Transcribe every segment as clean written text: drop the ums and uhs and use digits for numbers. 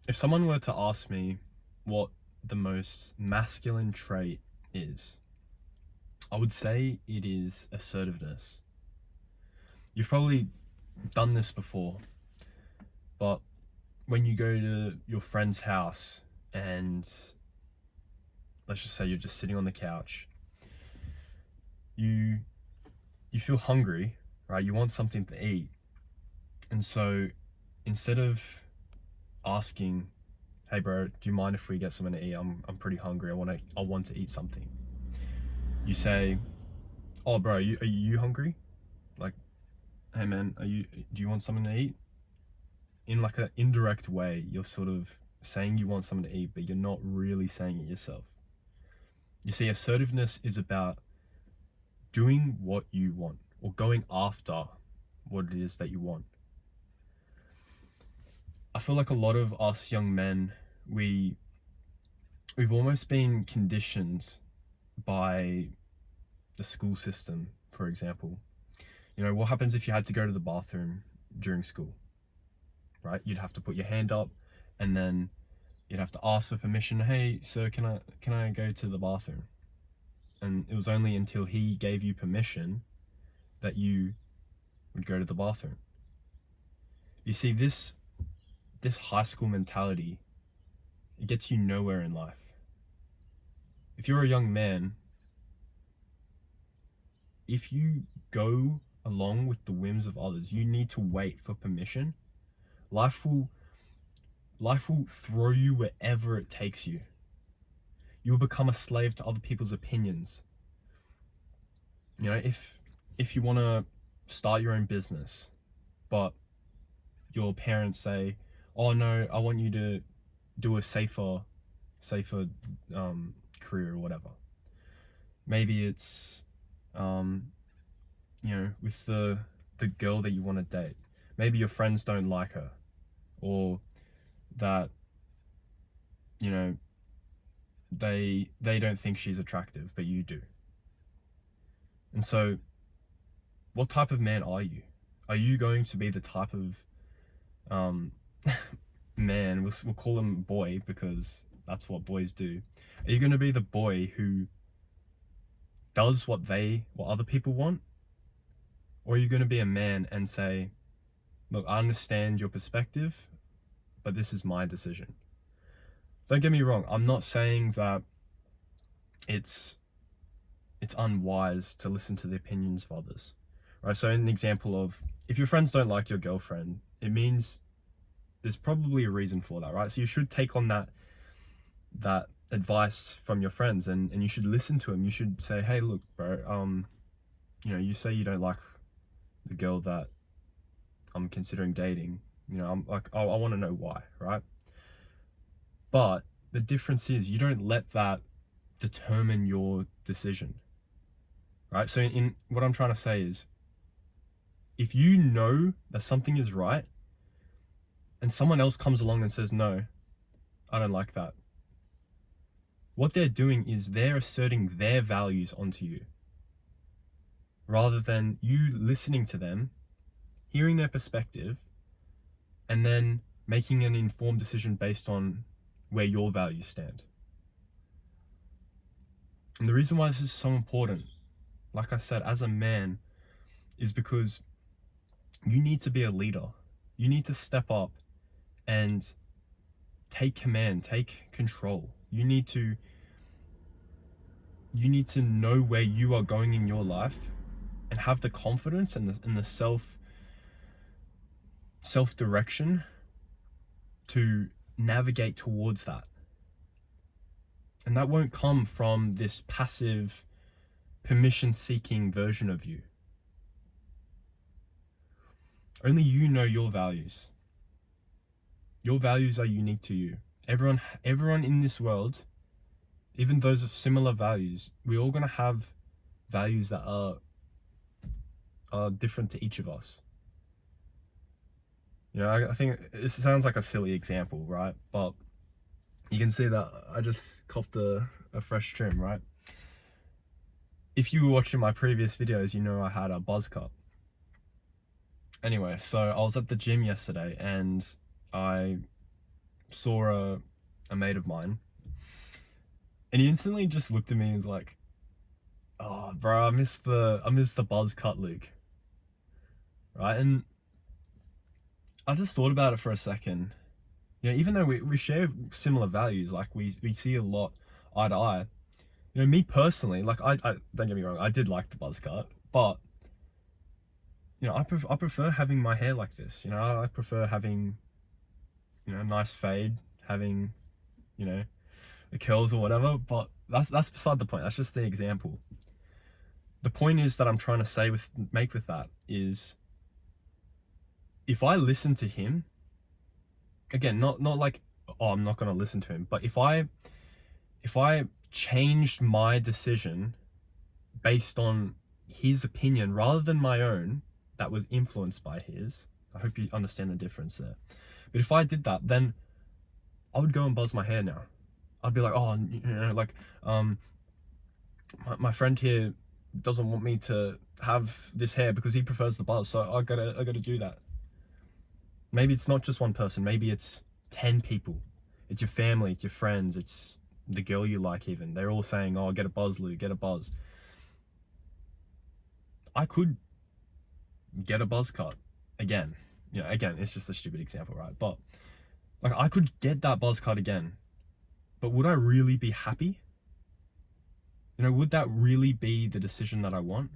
If someone were to ask me what the most masculine trait is, I would say it is assertiveness. You've probably done this before, but when you go to your friend's house and let's just say you're just sitting on the couch, you you feel hungry, right? You want something to eat. And so instead of asking, "Hey bro, do you mind if we get something to eat? I'm pretty hungry. I want to eat something." You say, "Oh bro, are you hungry? Like, hey man, do you want something to eat?" In like an indirect way, you're sort of saying you want something to eat, but you're not really saying it yourself. You see, assertiveness is about doing what you want or going after what it is that you want. I feel like a lot of us young men, we've almost been conditioned by the school system, for example. You know, what happens if you had to go to the bathroom during school, right? You'd have to put your hand up and then you'd have to ask for permission. "Hey, sir, can I go to the bathroom?" And it was only until he gave you permission that you would go to the bathroom. You see, this high school mentality, it gets you nowhere in life. If you're a young man, if you go along with the whims of others, you need to wait for permission. Life will life will throw you wherever it takes you. You'll become a slave to other people's opinions. You know, if you want to start your own business, but your parents say, "Oh no, I want you to do a safer career or whatever." Maybe it's with the girl that you want to date. Maybe your friends don't like her, or that you know they don't think she's attractive, but you do. And so, what type of man are you? Are you going to be the type of um, man? We'll call him boy because that's what boys do. Are you going to be the boy who does what other people want, or are you going to be a man and say, "Look, I understand your perspective, but this is my decision"? Don't get me wrong. I'm not saying that it's unwise to listen to the opinions of others, right? So, an example of if your friends don't like your girlfriend, it means there's probably a reason for that, right? So you should take on that advice from your friends, and you should listen to them. You should say, "Hey, look, bro, you say you don't like the girl that I'm considering dating. I'm like, I want to know why, right?" But the difference is you don't let that determine your decision, right? So in what I'm trying to say is, if you know that something is right and someone else comes along and says, "No, I don't like that," what they're doing is they're asserting their values onto you rather than you listening to them, hearing their perspective, and then making an informed decision based on where your values stand. And the reason why this is so important, like I said, as a man, is because you need to be a leader. You need to step up and take command, take control. You need to know where you are going in your life and have the confidence and the self direction to navigate towards that. And that won't come from this passive, permission seeking version of you. Only you know your values. Your values are unique to you. Everyone in this world, even those of similar values, we're all going to have values that are different to each of us. I think this sounds like a silly example, right? But you can see that I just copped a fresh trim, right? If you were watching my previous videos, you know I had a buzz cut. Anyway, so I was at the gym yesterday and I saw a mate of mine, and he instantly just looked at me and was like, "Oh, bro, I miss the buzz cut Luke." Right? And I just thought about it for a second. You know, even though we share similar values, like we see a lot eye to eye. You know, me personally, like I don't get me wrong, I did like the buzz cut, but you know, I prefer having my hair like this. You know, I prefer having, you know, a nice fade, having, you know, the curls or whatever. But that's beside the point. That's just the example. The point is that I'm trying to make with that is, if I listen to him, again, not like, oh, I'm not gonna listen to him, but if I changed my decision based on his opinion rather than my own, that was influenced by his. I hope you understand the difference there. But if I did that, then I would go and buzz my hair now. I'd be like, oh, you know, like, my friend here doesn't want me to have this hair because he prefers the buzz, so I gotta do that. Maybe it's not just one person. Maybe it's 10 people. It's your family. It's your friends. It's the girl you like even. They're all saying, oh, get a buzz, Lou, get a buzz. I could get a buzz cut again. You know, again, it's just a stupid example, right? But like, I could get that buzz cut again, but would I really be happy? You know, would that really be the decision that I want?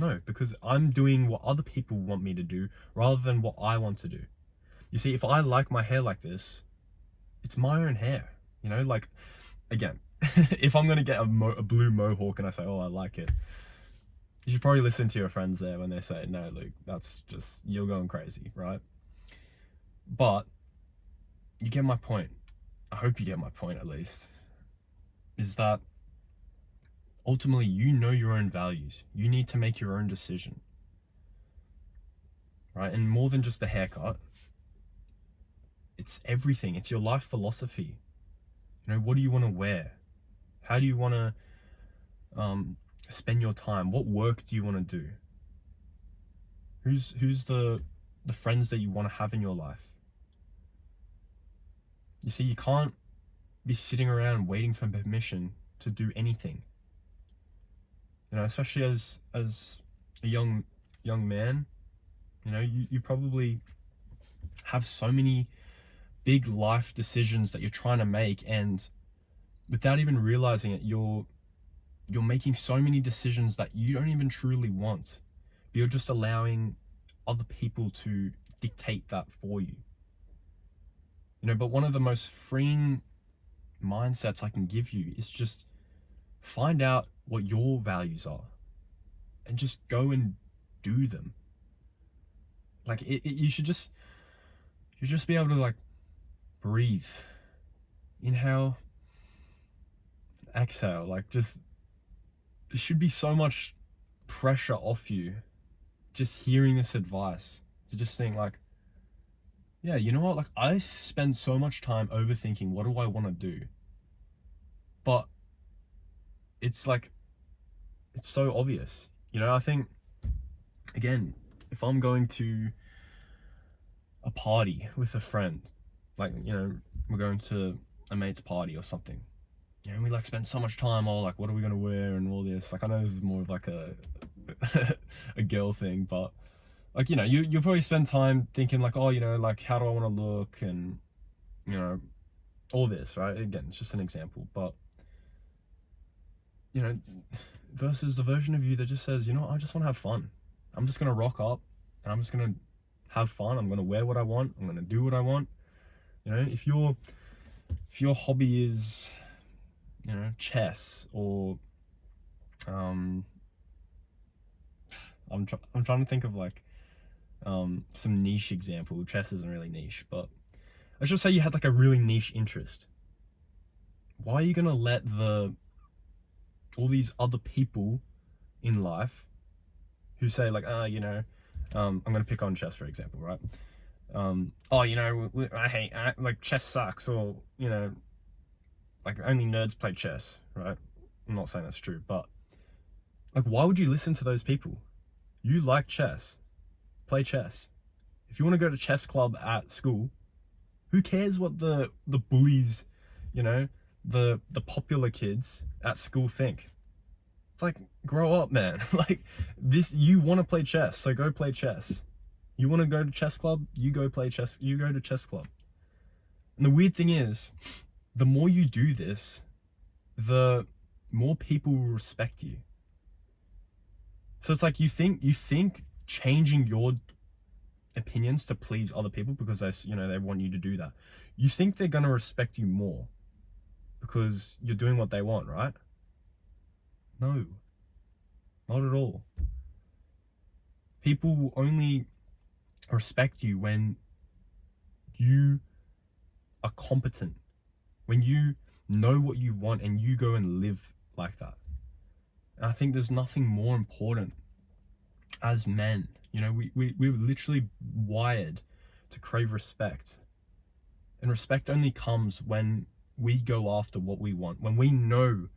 No, because I'm doing what other people want me to do rather than what I want to do. You see, if I like my hair like this, it's my own hair. You know, like, again, if I'm going to get a blue mohawk and I say, oh, I like it, you should probably listen to your friends there when they say, no, Luke, that's just, you're going crazy, right? But you get my point. I hope you get my point, at least. Is that ultimately, you know your own values. You need to make your own decision. Right? And more than just the haircut, it's everything. It's your life philosophy. You know, what do you want to wear? How do you want to spend your time? What work do you want to do? Who's the friends that you want to have in your life? You see, you can't be sitting around waiting for permission to do anything. You know, especially as a young man, you know, you probably have so many big life decisions that you're trying to make, and without even realizing it, you're making so many decisions that you don't even truly want, but you're just allowing other people to dictate that for you. You know, but one of the most freeing mindsets I can give you is just find out what your values are and just go and do them. Like, you should just be able to, like, breathe, inhale, exhale. Like, just, there should be so much pressure off you just hearing this advice, to just think like, yeah, you know what, like, I spend so much time overthinking what do I want to do, but it's like, it's so obvious. You know, I think, again, if I'm going to a party with a friend, like, you know, we're going to a mate's party or something, you know, and we like spend so much time all like, what are we going to wear and all this. Like, I know this is more of like a a girl thing, but like, you know, you'll probably spend time thinking like, oh, you know, like, how do I want to look, and, you know, all this, right? Again, it's just an example, but, you know, versus the version of you that just says, you know, I just want to have fun. I'm just going to rock up and I'm just going to have fun. I'm going to wear what I want. I'm going to do what I want. You know, if your hobby is, you know, chess, or I'm trying to think of like some niche example. Chess isn't really niche, but let's just say you had like a really niche interest. Why are you going to let all these other people in life who say like, you know, I'm going to pick on chess, for example, right? Oh, you know, I hate, like, chess sucks, or, you know, like, only nerds play chess, right? I'm not saying that's true, but like, why would you listen to those people? You like chess, play chess. If you want to go to chess club at school, Who cares what the bullies, you know, the popular kids at school think? It's like, grow up, man. Like, this, you want to play chess, so go play chess. You want to go to chess club, you go play chess, you go to chess club. And the weird thing is, the more you do this, the more people will respect you. So it's like, you think changing your opinions to please other people because they want you to do that, you think they're going to respect you more because you're doing what they want, right? No, not at all. People will only respect you when you are competent, when you know what you want and you go and live like that. And I think there's nothing more important as men. You know, we're literally wired to crave respect. And respect only comes when we go after what we want, when we know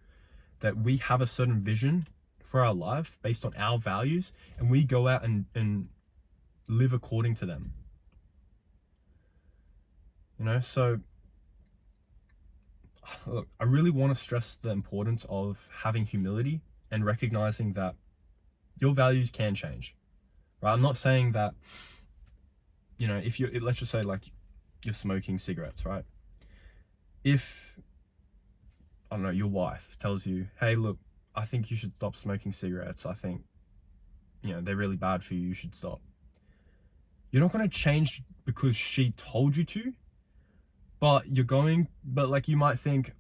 that we have a certain vision for our life based on our values, and we go out and live according to them. You know, so look, I really want to stress the importance of having humility and recognizing that your values can change, right? I'm not saying that, you know, if you're, let's just say like you're smoking cigarettes, right? If, I don't know, your wife tells you, hey, look, I think you should stop smoking cigarettes. I think, you know, they're really bad for you. You should stop. You're not going to change because she told you to, but like you might think,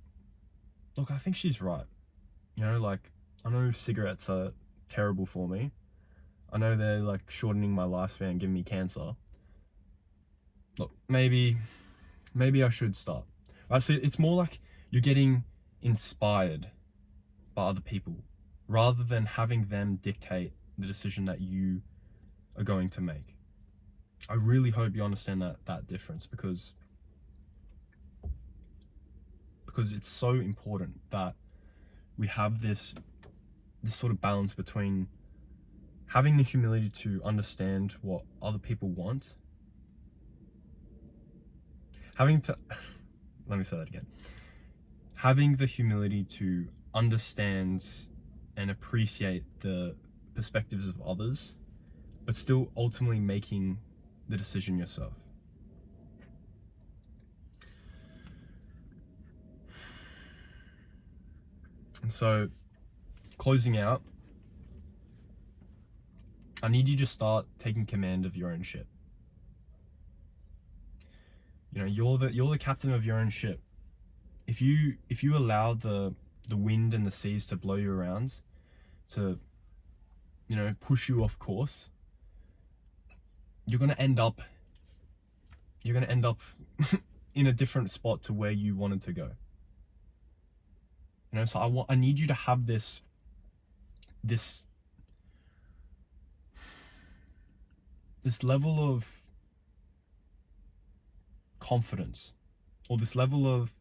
look, I think she's right. You know, like, I know cigarettes are terrible for me. I know they're like shortening my lifespan, giving me cancer. Look, maybe I should stop. Right? So it's more like you're getting inspired by other people rather than having them dictate the decision that you are going to make. I really hope you understand that difference, because it's so important that we have this sort of balance between having the humility to understand what other people want, let me say that again. Having the humility to understand and appreciate the perspectives of others, but still ultimately making the decision yourself. And so, closing out, I need you to start taking command of your own ship. You know, you're the captain of your own ship. If you allow the wind and the seas to blow you around, to, you know, push you off course, you're gonna end up in a different spot to where you wanted to go. You know, so I need you to have this level of confidence, or this level of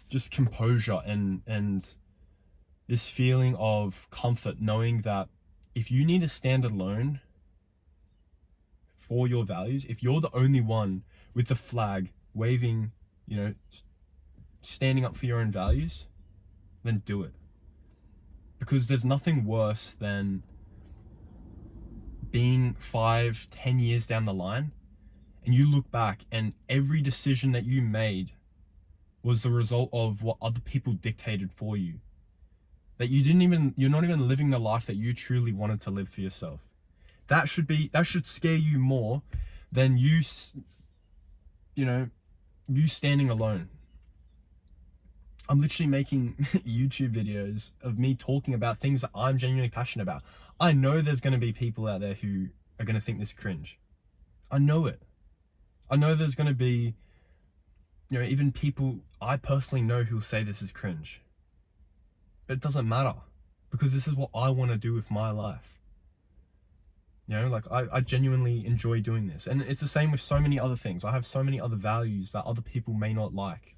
just composure and this feeling of comfort, knowing that if you need to stand alone for your values, if you're the only one with the flag waving, you know, standing up for your own values, then do it. Because there's nothing worse than being 5-10 years down the line and you look back and every decision that you made was the result of what other people dictated for you. That you're not even living the life that you truly wanted to live for yourself. That should scare you more than you standing alone. I'm literally making YouTube videos of me talking about things that I'm genuinely passionate about. I know there's going to be people out there who are going to think this cringe. I know it. I know there's going to be, you know, even people I personally know who'll say this is cringe. But it doesn't matter, because this is what I want to do with my life. You know, like I genuinely enjoy doing this. And it's the same with so many other things. I have so many other values that other people may not like.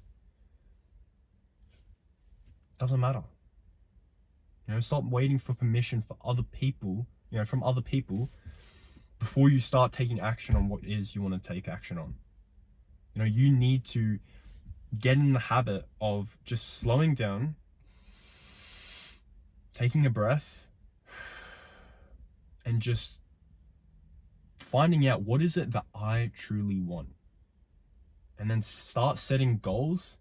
Doesn't matter. You know, stop waiting for permission for other people, you know, from other people before you start taking action on what it is you want to take action on. You know, you need to get in the habit of just slowing down, taking a breath, and just finding out what is it that I truly want. And then start setting goals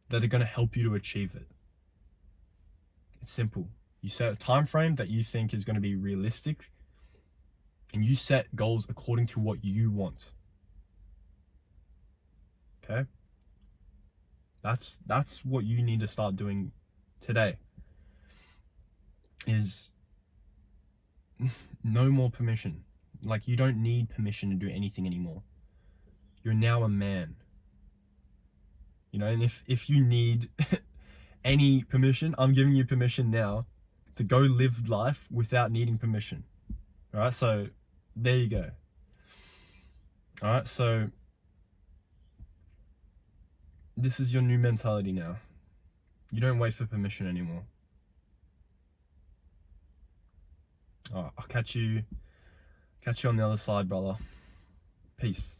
that are going to help you to achieve it. It's simple. You set a time frame that you think is going to be realistic, and you set goals according to what you want. Okay? That's what you need to start doing today. Is no more permission. Like, you don't need permission to do anything anymore. You're now a man. You know, and if you need any permission, I'm giving you permission now to go live life without needing permission. All right, so there you go. All right, so this is your new mentality now. You don't wait for permission anymore. All right, I'll catch you on the other side, brother. Peace.